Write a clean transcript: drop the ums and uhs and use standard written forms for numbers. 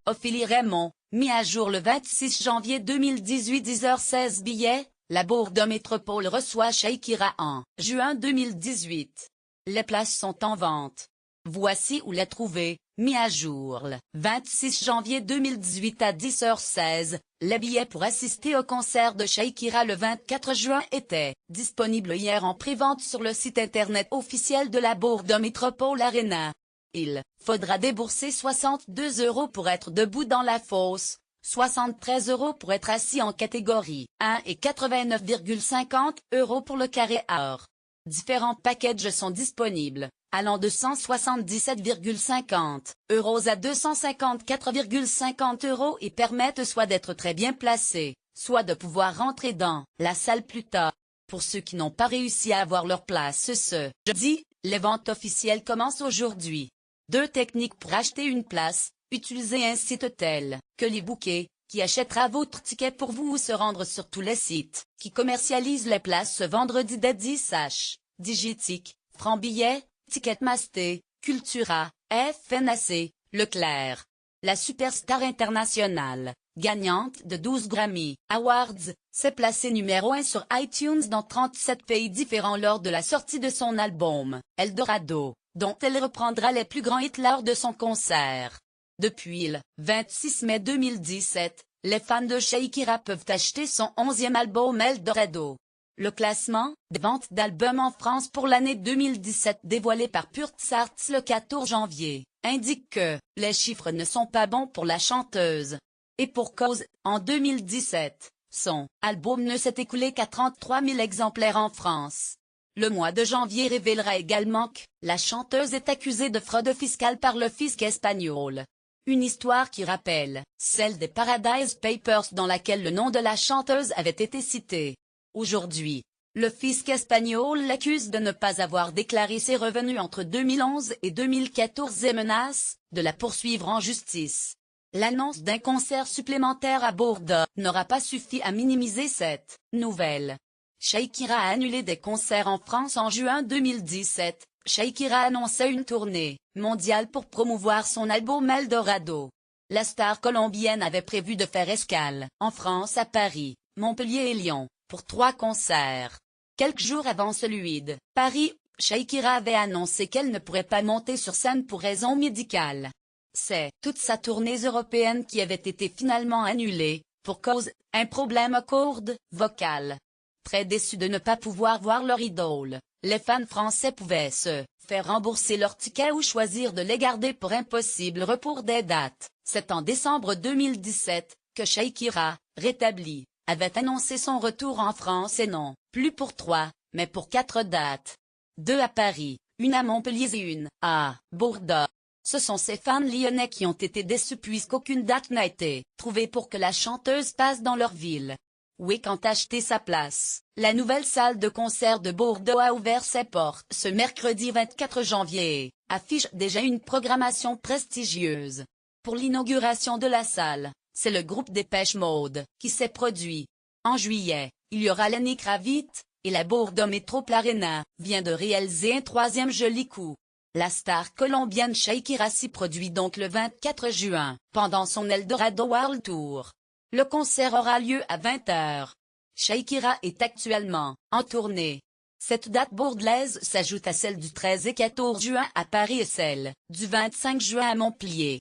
Ophélie Raymond, mis à jour le 26 janvier 2018 10h16 billets, la Bourda Métropole reçoit Shakira en juin 2018. Les places sont en vente. Voici où les trouver, mis à jour le 26 janvier 2018 à 10h16, les billets pour assister au concert de Shakira le 24 juin étaient disponibles hier en prévente sur le site internet officiel de la Bourda Métropole Arena. Il faudra débourser 62 € pour être debout dans la fosse, 73 € pour être assis en catégorie 1 et 89,50 € pour le carré or. Différents packages sont disponibles, allant de 177,50 € à 254,50 € et permettent soit d'être très bien placé, soit de pouvoir rentrer dans la salle plus tard. Pour ceux qui n'ont pas réussi à avoir leur place ce jeudi, les ventes officielles commencent aujourd'hui. 2 techniques pour acheter une place: utilisez un site tel que l'e-booker, qui achètera votre ticket pour vous, ou se rendre sur tous les sites qui commercialisent les places ce vendredi dès 10h. Digitic, Franc-Billet, Ticketmaster, Cultura, FNAC, Leclerc. La superstar internationale, gagnante de 12 Grammy Awards, s'est placée numéro 1 sur iTunes dans 37 pays différents lors de la sortie de son album Eldorado, dont elle reprendra les plus grands hits lors de son concert. Depuis le 26 mai 2017, les fans de Shakira peuvent acheter son 11e album Eldorado. Le classement des ventes d'albums en France pour l'année 2017 dévoilé par Purtsarts le 14 janvier, indique que les chiffres ne sont pas bons pour la chanteuse. Et pour cause, en 2017, son album ne s'est écoulé qu'à 33 000 exemplaires en France. Le mois de janvier révélera également que la chanteuse est accusée de fraude fiscale par le fisc espagnol. Une histoire qui rappelle celle des Paradise Papers dans laquelle le nom de la chanteuse avait été cité. Aujourd'hui, le fisc espagnol l'accuse de ne pas avoir déclaré ses revenus entre 2011 et 2014 et menace de la poursuivre en justice. L'annonce d'un concert supplémentaire à Bourda n'aura pas suffi à minimiser cette nouvelle. Shakira a annulé des concerts en France en juin 2017. Shakira annonçait une tournée mondiale pour promouvoir son album Eldorado. La star colombienne avait prévu de faire escale en France à Paris, Montpellier et Lyon, pour 3 concerts. Quelques jours avant celui de Paris, Shakira avait annoncé qu'elle ne pourrait pas monter sur scène pour raisons médicales. C'est toute sa tournée européenne qui avait été finalement annulée, pour cause un problème aux cordes vocales. Très déçus de ne pas pouvoir voir leur idole, les fans français pouvaient se faire rembourser leurs tickets ou choisir de les garder pour un possible report des dates. C'est en décembre 2017 que Shakira, rétablie, avait annoncé son retour en France, et non plus pour 3, mais pour 4 dates. 2 à Paris, une à Montpellier et une à Bourda. Ce sont ces fans lyonnais qui ont été déçus puisqu'aucune date n'a été trouvée pour que la chanteuse passe dans leur ville. Oui, quand acheter sa place, la nouvelle salle de concert de Bordeaux a ouvert ses portes ce mercredi 24 janvier et affiche déjà une programmation prestigieuse. Pour l'inauguration de la salle, c'est le groupe Depeche Mode qui s'est produit. En juillet, il y aura Lenny Kravitz, et la Bourda Métropole Arena vient de réaliser un 3e joli coup. La star colombienne Shakira s'y produit donc le 24 juin, pendant son Eldorado World Tour. Le concert aura lieu à 20h. Shakira est actuellement en tournée. Cette date bordelaise s'ajoute à celle du 13 et 14 juin à Paris et celle du 25 juin à Montpellier.